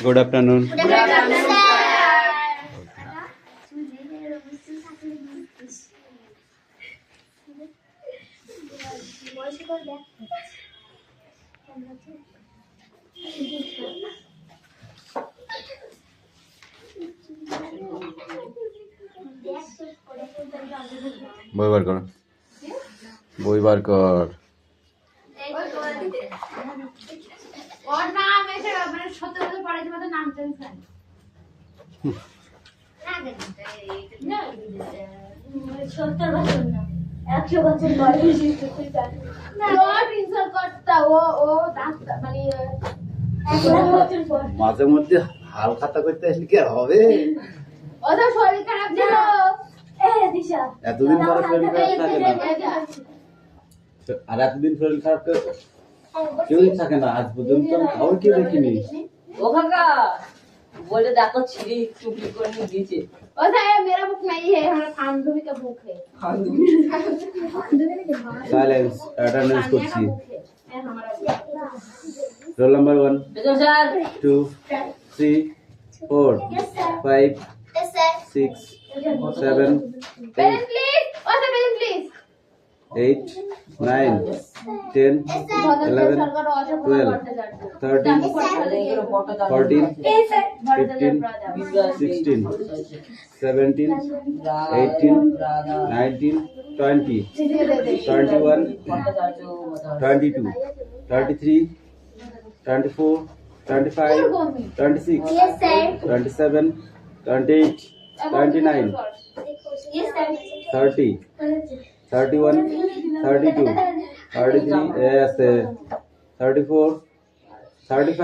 Good afternoon. Good afternoon, sir. বই বার কর, বই বার কর। ওর নাম এসে মানে 70 বছর পরে যে নাম চেঞ্জ হয় না 70 বছর না 100 বছর পরে না ও প্রিন্সিপাল করতা ও ডাক্তার মানে 1 বছর পর মাঝে মধ্যে হাল খাতা করতে আসলে কি আর হবে? ওটা শরীর খারাপ ছিল দিশা এতদিন পরে শরীর খারাপ থাকে না, আর এতদিন শরীর খারাপ কেউই থাকে না আজ পর্যন্ত। খাওয়ার কেউ দেখিনি। ও কাকা बोले देखो छिरी चुपली को नहीं दीजिए ओ साहब मेरा बुक नहीं है हमारा खानदूमी का बुक है साइलेंस अटेंडेंस করছি। हमारा रोल नंबर 1 बेटा sir 2 3 4 5 yes sir 6 7 pen please ओ sir pen please 8 9 10 11 12 13 14 15 16 17 18 19 20 21 22 23 24 25 26 yes sir 27 28 29 yes sir 30 31 32 33 yes 34 35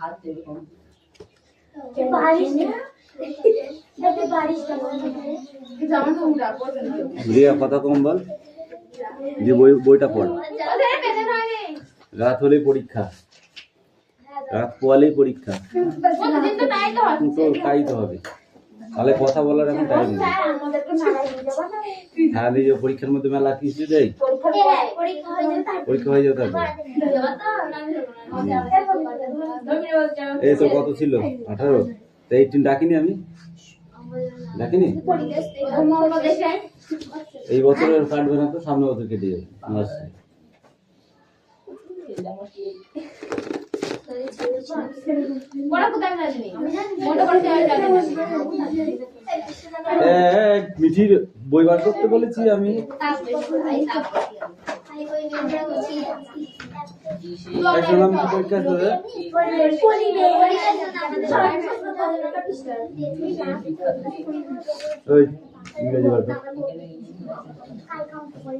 हाथ दे दो बारिश देखते बारिश का जामा तो उठा बोल রিয়া কথা কম বল, যে বইটা পড়। ওদের পেতে থাকে রাত হলেই পরীক্ষা, রাত পোয়ালেই পরীক্ষা, প্রতিদিন তো তাই তো হয় তো তাই তো হবে। তাহলে কথা বলার এখন টাইম নেই। স্যার আমাদেরকে মারাই দিয়ে যাবে না হ্যাঁ এই যে পরীক্ষার মধ্যে মেলা কিছু দেয়, পরীক্ষা হয়ে যাবে তারপর পরীক্ষা হয়ে যাবে তারপর। এই তো কত ছিল 18, তো 18 ডাকিনি আমি, ডাকিনি। এই বছরের কাটবে না তো, সামনে বছর কেটে যাবে। মাসে বড় কোথায় যাবি মোটা বড় যাবি এক মিঠির বই বার করতে বলেছি আমি। এখন আমি পরীক্ষা দেবে ওই ইংরেজি বার কর।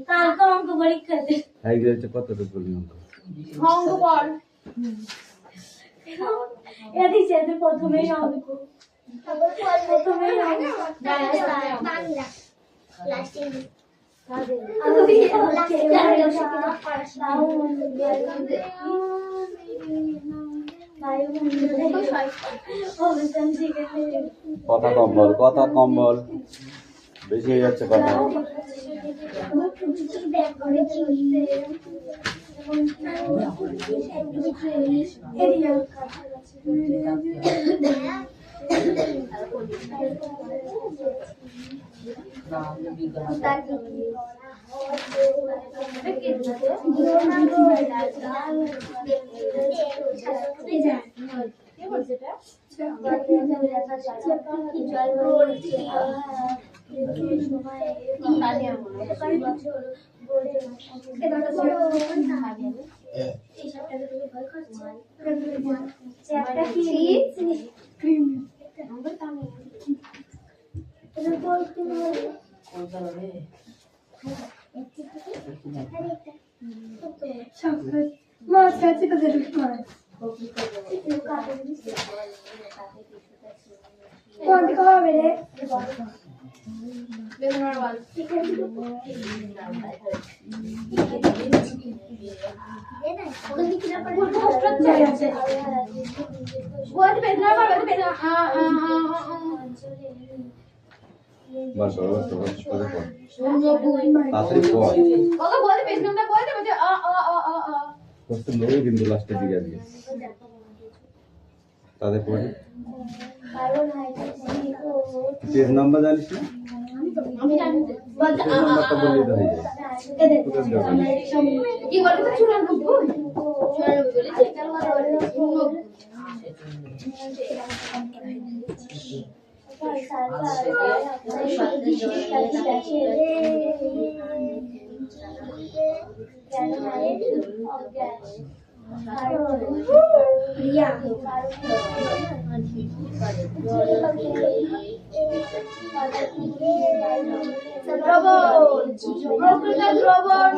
কালকে অঙ্ক পরীক্ষা দে হাই গ্রেড কতটুকু বলি অঙ্ক? অঙ্ক পড় এদি সেদিন প্রথমেই অঙ্ক প্রথমেই অঙ্ক বাংলা লাস্টে কথা কম বল, কথা কম বল, বেশি হয়ে যাচ্ছে কথা। बस बस बस করে পড় তাড়াতাড়ি পড় ওকে বলতে পেজ নাম্বার বলতে বলতে আ আ আ আ আ কষ্ট লোক কিন্তু লাস্টের দিকে আজকে তাদের পড়ি পেজ নাম্বার জানিস না? আমি জানি পেজ নাম্বারটা বললেই তো হয়ে যায়। কোথায় দেওয়া হবে? কি বলে তো চুলার বুবু চুলার বুবু দ্রবণ প্রকৃত দ্রবণ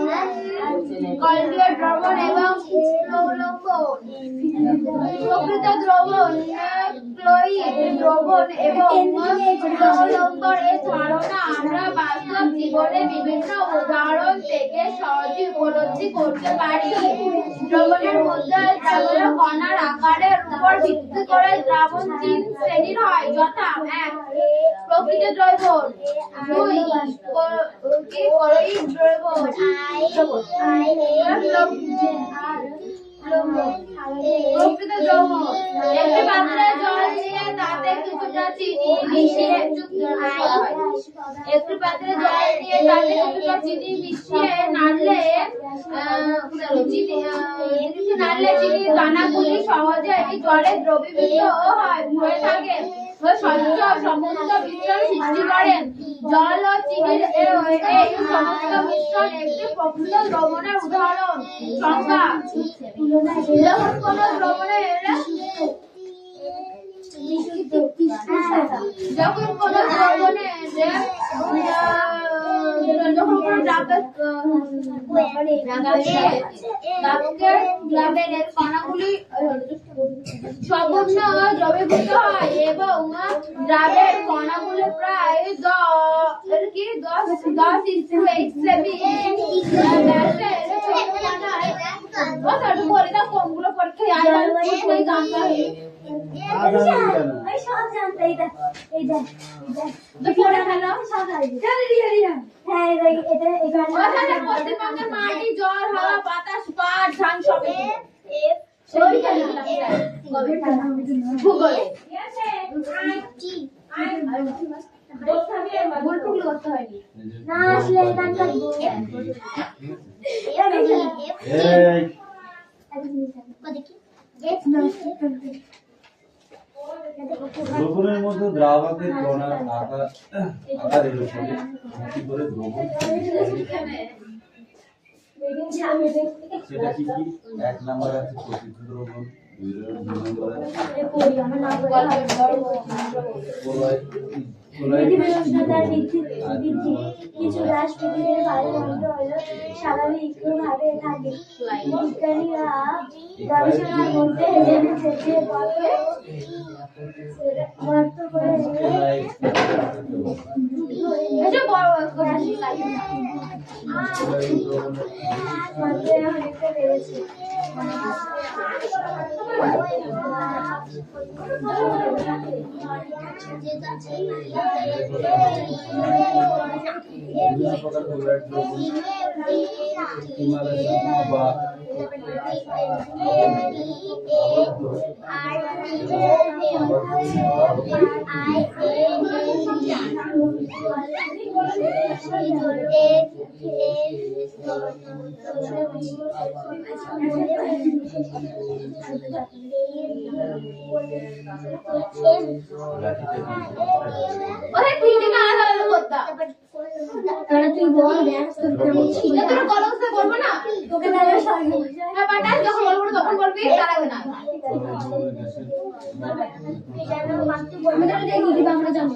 কলগীয় দ্রবণ এবং লবণ প্রকৃত দ্রবণ ক্লোরিন দ্রবণ এবং লবণ এর ধারণা আমরা বাস্তব জীবনে বিভিন্ন উদাহরণ থেকে সহজে উপলব্ধি করতে পারি। দ্রবণের মধ্যে দ্রবণ কণার আকারের উপর ভিত্তি করে দ্রবণ তিন শ্রেণীর হয়, যথা 1 প্রকৃত দ্রবণ, 2 ক্লোরিন দ্রবণ, প্রকৃত দ্রবণ একটি পাত্রে জল দিয়ে তাতে কিছুটা চিনি মিশিয়ে একটি পাত্রে জল দিয়ে তাতে কিছুটা চিনি মিশিয়ে নাড়লে চিনির দানাগুলি সহজেই জলে দ্রবীভূত হয়ে থাকে। স্বচ্ছ সমস্ত মিশ্রণ সৃষ্টি করেন। জল ও চিনির এই সমস্ত মিশ্রণ একটি প্রকৃত দ্রবণের উদাহরণ। সংজ্ঞা: যখন কোন দ্রবণের কণাগুলি সম্পূর্ণ দ্রবীভূত হয় এবং দ্রাবের কণাগুলি প্রায় 10 সেমি কোনগুলো পরীক্ষায় জানতে হবে। পশ্চিমবঙ্গের মাটি, জল, হাওয়া, বাতাস, পাট, ধান সবই ভুলটুকলি করতে হয়নি না আসলে দ্রবণের মধ্যে দ্রাবকের কণার আকারের উপরে ভিত্তি করে দ্রবণ সেটা কি কি? 1 নাম্বার আছে প্রকৃত দ্রবণ, 2 নাম্বার আছে কিছু রাষ্ট্রগুলির বায়ুমণ্ডল স্বাভাবিকভাবে থাকে। বিজ্ঞানীরা গবেষণার মধ্যে গর্ত করে অনেকটা বেড়েছে। তুই বল বলবো না তোকে যখন বলবো তখন বলবি তার আগে না আমরা জানি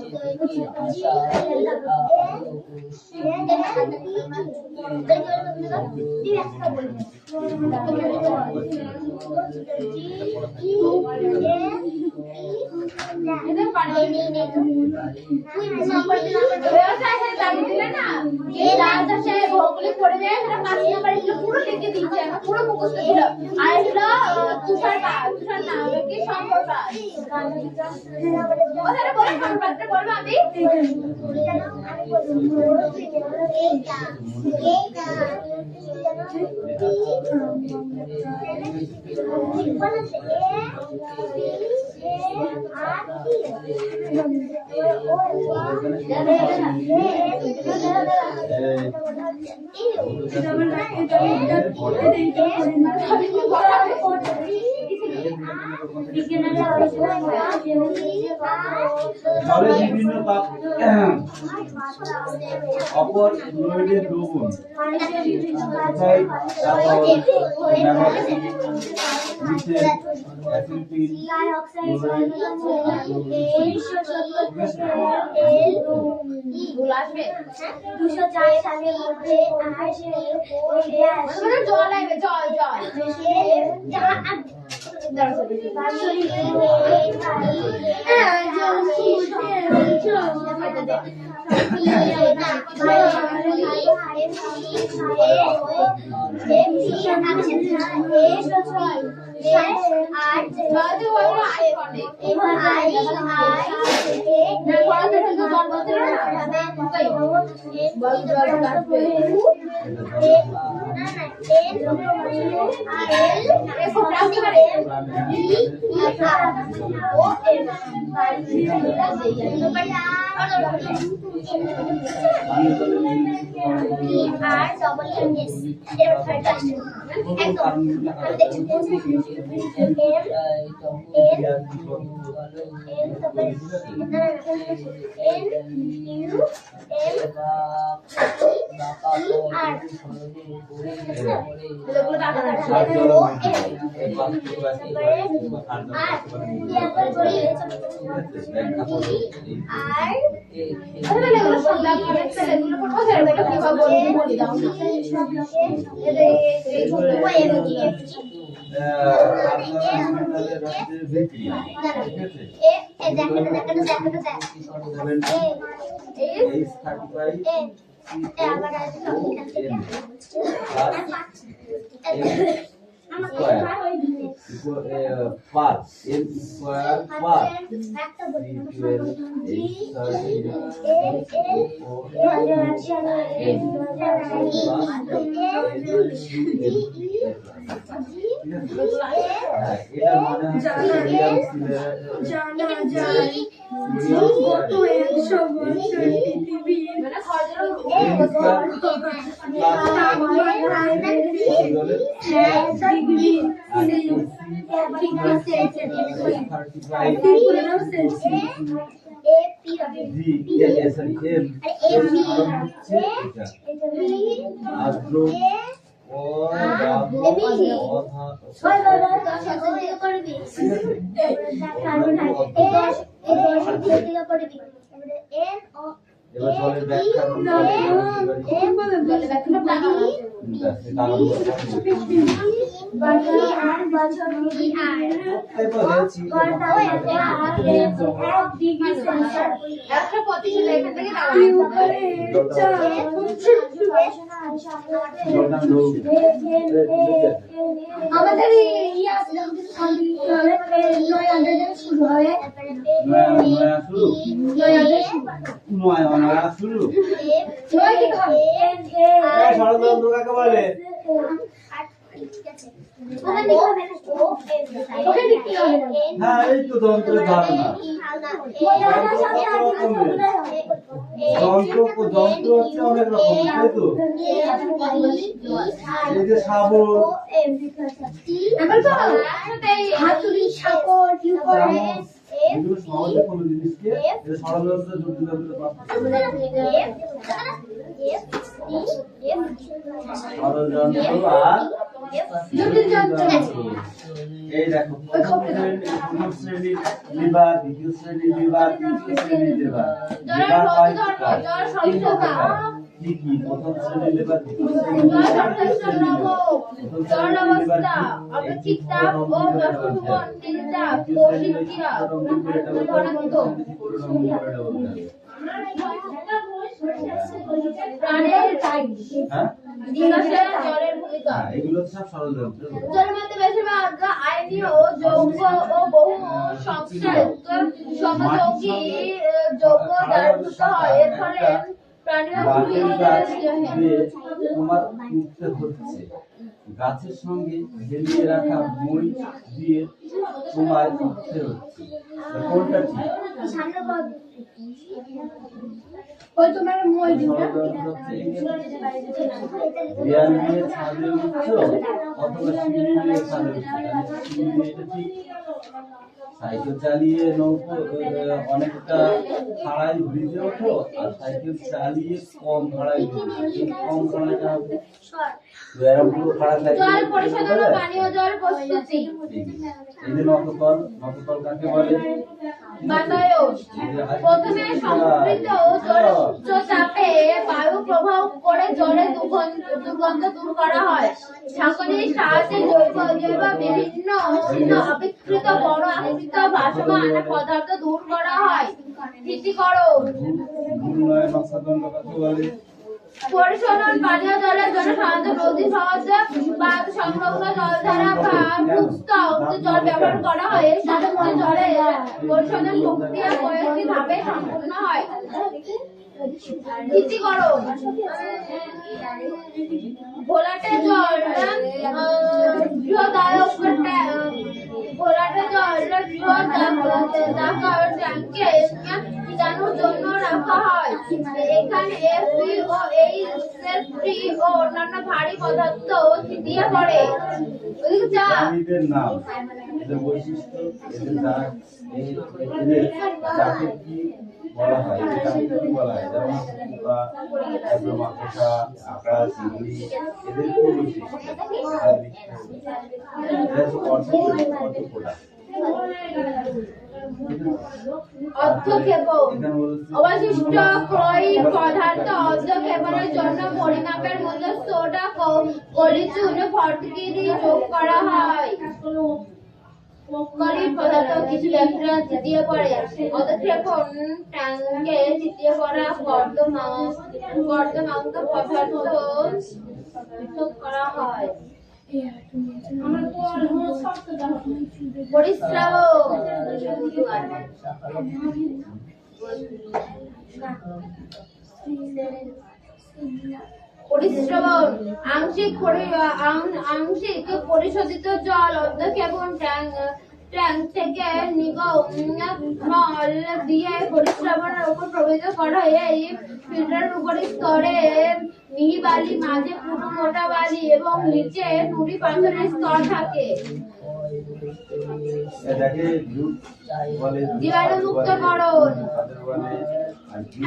ভৌগোলিক পরিবেশ পুরো লিখে দিচ্ছে পুরো মুখস্থ ছিল আর এগুলো তুষার কি সম্পর্ক বলবো আমি জলে বিভিন্ন অপর ফ্লুইডের দ্রবণ সালের মধ্যে জল আসবে জল এবার জলের ব্যাখ্যা আমাদের শুরু হয় শুরু হ্যাঁ এই তো যন্ত্রের ধারণা যন্ত্র হচ্ছে অনেক রকম তাই তো এই যে শাবল এগুলো সহজে কোনো জিনিসকে ষড়যন্ত্র জটিল এই দেখো প্রথম শ্রেণীর লিভার, দ্বিতীয় শ্রেণীর লিভার, তৃতীয় শ্রেণীর লিভার। কি কি প্রথম শ্রেণীর লিভার, দ্বিতীয় শ্রেণীর লিভার, তৃতীয় শ্রেণীর লিভার, এগুলো সব ষড়যন্ত্র। জলের মধ্যে বেশিরভাগ আইনি ও যৌগ ও বহু সংশ্লিষ্ট সহযোগী যৌগ দ্বারা হয়। এর ফলে প্রাণীরা বাঁশের গাছ খুবই দিয়ে তোমার উঠতে হচ্ছে, গাছের সঙ্গে ঝেলিয়ে রাখা মই দিয়ে তোমায় উঠতে হচ্ছে। কোনটা ঠিক? ওই তোমার মই দিবা ষড়যন্ত্র হচ্ছে এই যে দেয়াল দিয়ে ছাদে উঠছো অথবা সিঁড়ি দিয়ে ছাদে উঠছো, তাহলে সিঁড়ি দিয়ে এটা ঠিক। সাইকেল চালিয়ে নৌকো অনেকটা খাড়াই ব্রিজে ওঠো, আর সাইকেল চালিয়ে কম খাড়াই ব্রিজে, কম খাড়াইটা হবে। তো এরকম পুরো খাড়া সাইকেল জল পরিশোধন ও পানীয় জল প্রস্তুতি। এই যে নকতল, নকতল কাকে বলে? বাতায়ন প্রথমে সংস্কৃত জলোচ্চ চাপে বায়ু প্রবাহ করে জলের দুর্গন্ধ দূর করা হয়। ছাঁকনির সাহায্যে জৈব বিভিন্ন অবিকৃত বড় আকৃত ভাসমান পদার্থ দূর করা হয়। স্থিতিকরণ ঘূর্ণয় নকতল কাকে বলে? পরিশোধন পানীয় জলের জন্য সাধারণত নদী সহজ বাঁধ সংলগ্ন জলধারা বা ভূস্তর জল ব্যবহার করা হয়। এর সাথে জলের পরিশোধন প্রক্রিয়া কয়েকটি ধাপে সম্পূর্ণ হয়। স্থিতিকরণ ঘোলাটে জল বৃহদায়ক ঘোলাটে জল বৃহদাকার ট্যাঙ্কে ভিজানোর জন্য রাখা হয়। এখানে এফি ও এইচসিএল3 ও অন্যান্য ভারী পদার্থ দিয়ে পড়ে। প্রাণীদের নাম, এদের বৈশিষ্ট্য, এদের ডাক, এদের ডাকে কি বলা হয়, এদের কি বলা হয়? যেমন পোকা, তারপরে মাকড়সা, আঁকড়া, চিংড়ি, এদের কি বৈশিষ্ট্য? এটা হচ্ছে অর্থপ্রদা। অর্ধক্ষেপণ অবশিষ্ট ক্ষয় পদার্থ অর্ধক্ষেপণের জন্য পরিমাপের মধ্যে সোডা কলিচুন ফটকিরি যোগ করা হয়। কলির পদার্থ কিছু ব্যাকটেরিয়া তৃতীয় পড়ে। অর্ধক্ষেপণ ট্যাঙ্কে তৃতীয় পড়া কর্দমাক্ত পদার্থ যোগ করা হয়। পরিশ্রবণ আংশিক পরিশোধিত জল অর্ধক্ষেপণ ট্যাঙ্ক থেকে নিগমন দিয়ে পরিশ্রবণের উপর প্রবাহিত করা হয়। এই ফিল্টারের উপরের স্তরে মিহি বালি, মাঝে পুরো মোটা বালি এবং নিচে নুড়ি পাথরের স্তর থাকে। জীবাণুমুক্তকরণ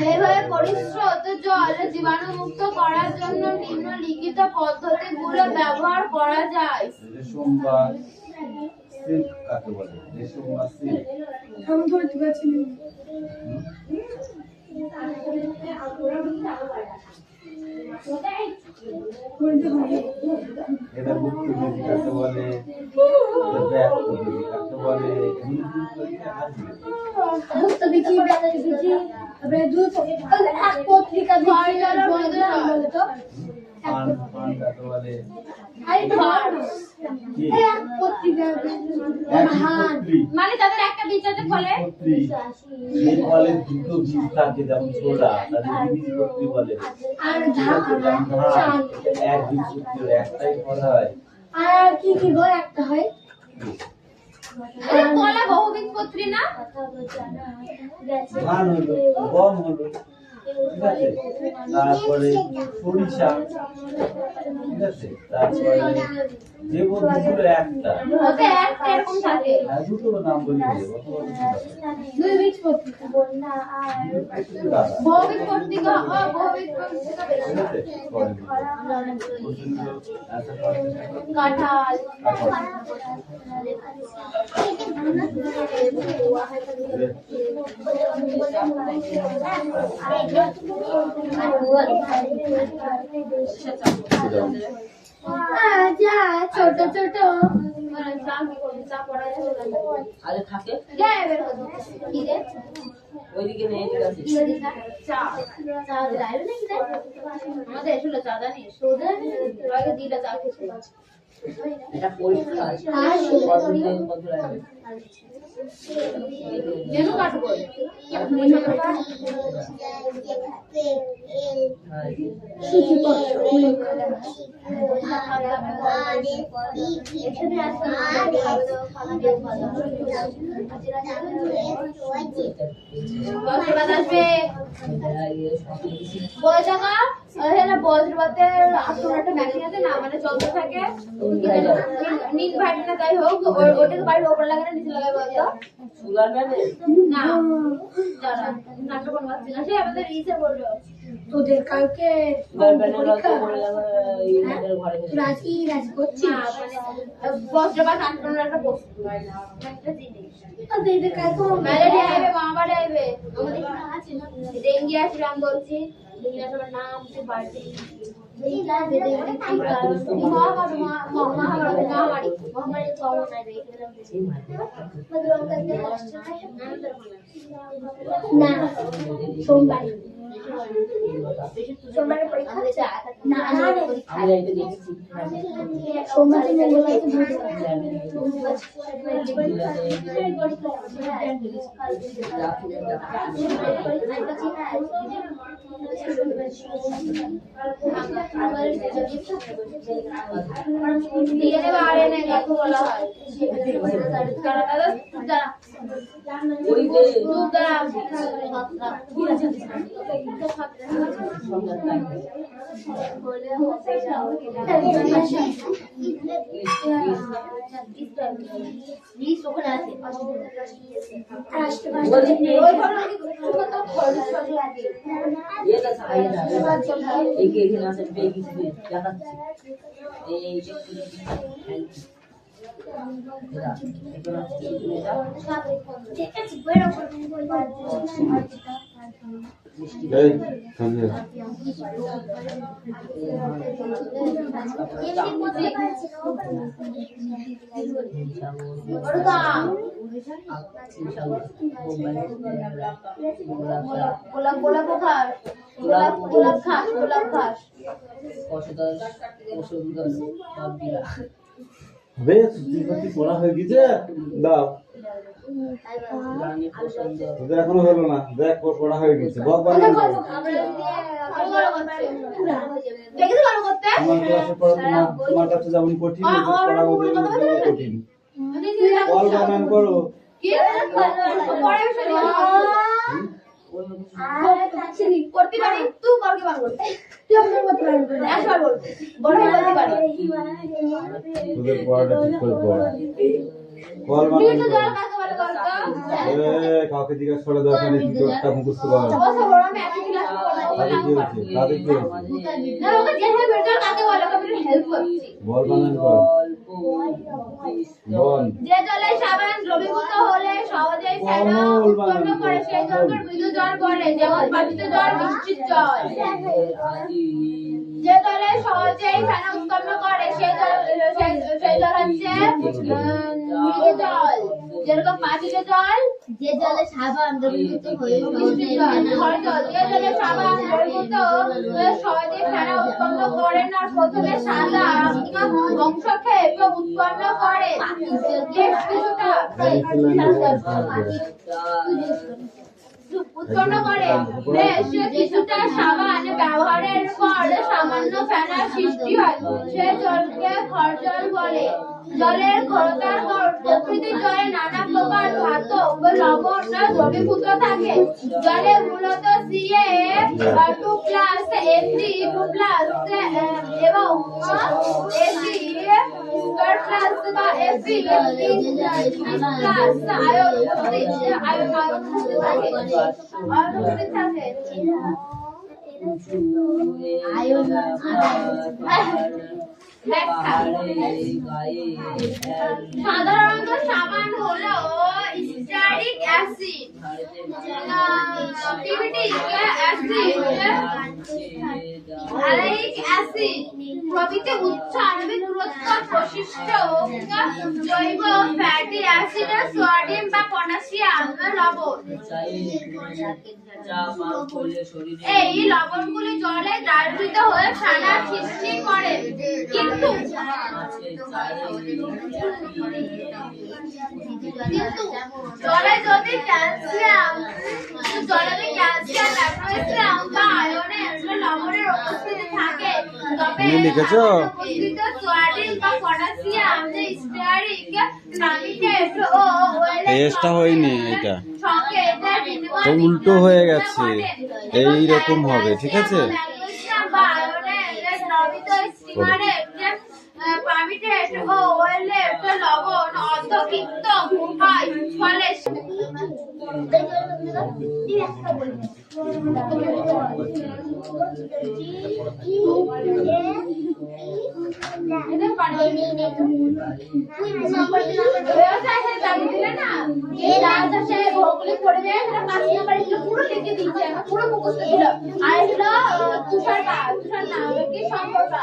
এইভাবে পরিশ্রুত জল জীবাণুমুক্ত করার জন্য নিম্নলিখিত পদ্ধতিগুলো ব্যবহার করা যায়। রেশম বা সিল্ক কাকে বলে? রেশম বা সিল্ক আমি ধরতে পারছি না। এটা গুপ্ত বিধি কাকে বলে? ব্যাপ্ত বিধি কাকে বলে? গুপ্ত বিধি, ব্যাপ্ত বিধি, তারপরে দুই এক পত্রিকা বলে তো পান কাকে বলে? আরে ধর এক পত্রিকা ধান মানে তাদের একটা বিচারতে ফলে এই ফলে দুটো বীজ থাকে, যেমন ছোলা, তাদের বীজপত্রী বলে। আর ধান এক বীজপত্রী, একটাই ফল হয়। আর কি কি গো একটা হয়? কলা বহুবীজপত্রী না? ধান হলো, গম হলো, ঠিক আছে, তারপরে সরিষা, ঠিক আছে, তারপরে যে বন্ধুগুলো একটা ওতে একটা এরকম থাকে। দুটো নাম বলি দুই বীজ পত্রিকা বহুবীজপত্রিকা ও বহুবীজপত্রিকা বেশি। কাঁঠাল যা ছোট ছোট আরে থাকে ওইদিকে নেই, ঠিক আছে। আমাদের এসে চা জানিস দিলে চা খেতে এটা পরীক্ষা আছে কত লাগবে মেনু কাটবো আসবে বজ্রপাতের আপনার একটা মেশিন আছে না মানে চলতে থাকে নীল ভাইট না তাই হোক ওটাকে বাড়ির ওপর লাগে না নিচে লাগাই বলতো সুগার ব্যানে না যারা নাটক বানাচ্ছি না সে আমাদের রিসে বললো তোদের কালকে সুগার ব্যানে রাতে পড়ে গেল এই আমাদের ঘরে রাজি করছি না মানে বজ্রপাত আটকানোর একটা বস্তু একটা জিনিস তোদের কালকে ম্যালেরিয়া আইবে মহামারী আইবে আমাদের এখানে আছে না ডেঙ্গি আসবে আমি বলছি ডেঙ্গি আসবে নাম সে বাড়ি না সোমবার সোমবারের পরীক্ষা না আমরা এটা দেখেছি সোমবার ডিএনএ বাড়ে না কত বলা হয় ওই যে এটা সাইয়ে না এই কে এখানে আছে বেগি দেখাচ্ছি এই যে এই সামনে গোলাপ গোলাপ খাস গোলাপ গোলাপ খাস গোলাপ খাস বেশ সত্যি পড়া হয়ে গেছে দাও তোদের এখনো হলো না দেখ পড়া হয়ে গেছে ভগবান আমার ক্লাসে পড়া তোমার কাছে যেমন কঠিন পড়া কঠিন কল বানান করো করতে পারি তুই করকে বার করতে তুই আমাকে বলতে পারবি না একবার বল বড় বলতে পারি তোদের পড়াটা ঠিক করে পড় কল তুই তো বানান যারা কাকে বলে করতো কাউকে জিজ্ঞাসা করে দরকার নেই তুই একটা মুখস্থ কর বসে বড় আমি একই ক্লাস পড়াবো তাদের কি হয়েছে না ওকে যে হেল্প করতে কাকে বলে কবে হেল্প করছি বল বানান কর বল যে জলে সাবান দ্রবীভূত হলে সহজেই ফেনা উৎপন্ন করে সেই জলকে মৃদু জল বলে যেমন পানিত জল মিষ্টির জল যে জলে সহজেই ফেনা উৎপন্ন করে সেই জল হচ্ছে মৃদু জল যেরকম পানিত জল যে জলে সাবান দ্রবীভূত হয়ে মিষ্টির জল খর জল যে জলে সাবান দ্রবীভূত হয়ে সহজেই ফেনা উৎপন্ন করে না প্রথমে সাদা অংশক্ষেপ উৎপন্ন করে উৎপন্ন করে বেশ কিছুটা সাবান ব্যবহারের পর সামান্য ফেনা সৃষ্টি হয় সে জলকে খরজল বলে জলের ঘনতার প্রকৃতি জলে নানা প্রকার ধাতব ও লবণ দ্রবীভূত থাকে জলে মূলত Ca2+ Mg2+ এবং Fe2+ বা Fe আয়ন থাকে সাধারণত সাবান হলো স্টারিক অ্যাসিড অ্যালাইক অ্যাসিড প্রভৃতি উচ্চ আণবিক গুরুত্ব প্রশিষ্ট জৈব ফ্যাটি অ্যাসিড সোডিয়াম বা পটাশিয়াম লবণ এই লবণগুলি জলে দ্রাবীভূত হয়ে ফেনার সৃষ্টি করে কিন্তু জলে যদি ক্যালসিয়াম ম্যাগনেসিয়াম বা আয়রনের লবণের উপস্থিতি থাকে তবে লিখেছো? উপস্থিত সোডিয়াম বা পটাশিয়াম যে স্টিয়ারিক নাইট্রেট ও টেস্টটা হয়নি এটা, সঙ্গে এদের বিনিময় তো উল্টো হয়ে গেছে, এই রকম হবে, ঠিক আছে? ম্যাগনেসিয়াম বা আয়রনের দ্রবীভূত স্টিমারে পারমিটেড ও ওয়েলেট লবণ অন্তর্ভুক্ত হয় ফলে পুরো মুখস্থ ছিল আর হলো তুষার না কি সম্পর্ক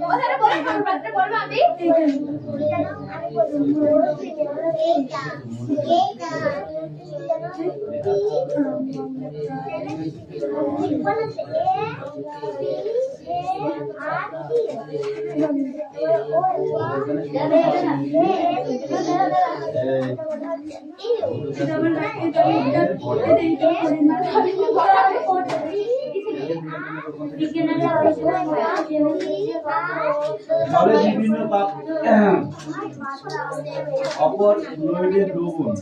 ওখানে বলে সম্পর্কটা বলবো আমি জলে বিভিন্ন অপর ফ্লুইডের দ্রবণ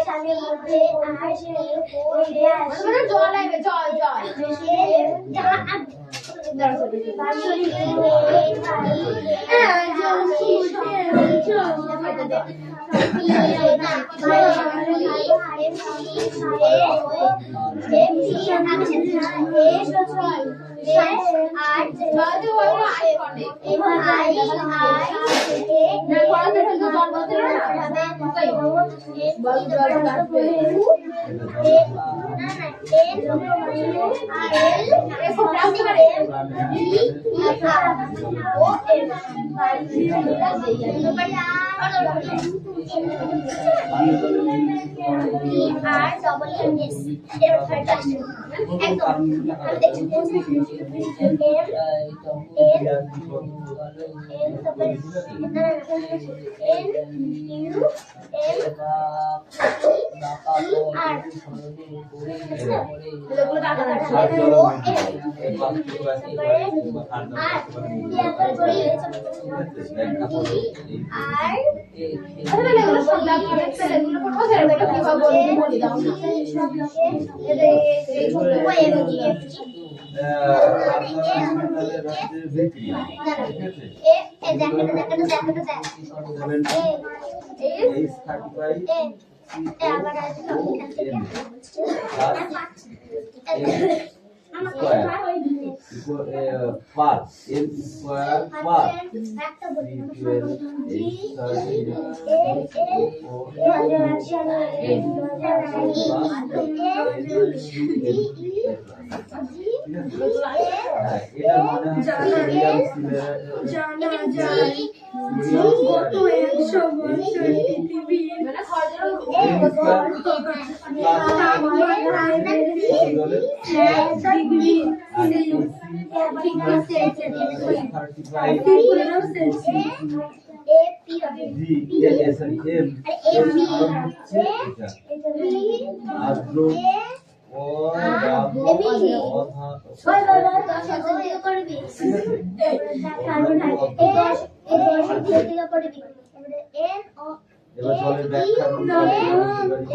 সালের মধ্যে জল আইবে জল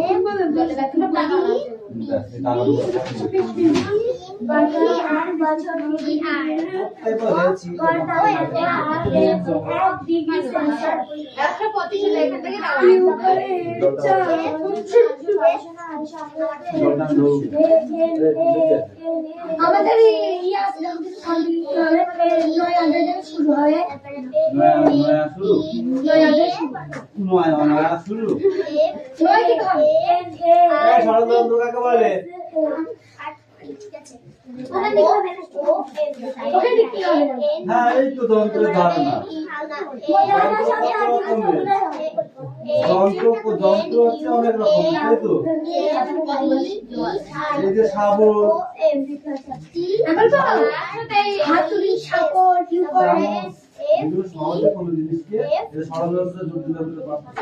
এবার জলের ব্যাখ্যা আমাদের শুরু হয় শুরু নয় কাকে বলে? ওখানে কি হবে না? হ্যাঁ এই তো যন্ত্রের ধারণা। যন্ত্র হচ্ছে অনেক রকম, তাই তো? এই যে শাবল, এখন তো হাতুড়ি, সাপড়, টিউবওয়েল, চামচ, এগুলো সহজে কোনো জিনিসকে ষড়যন্ত্র জটিল যন্ত্রে পাঠাতে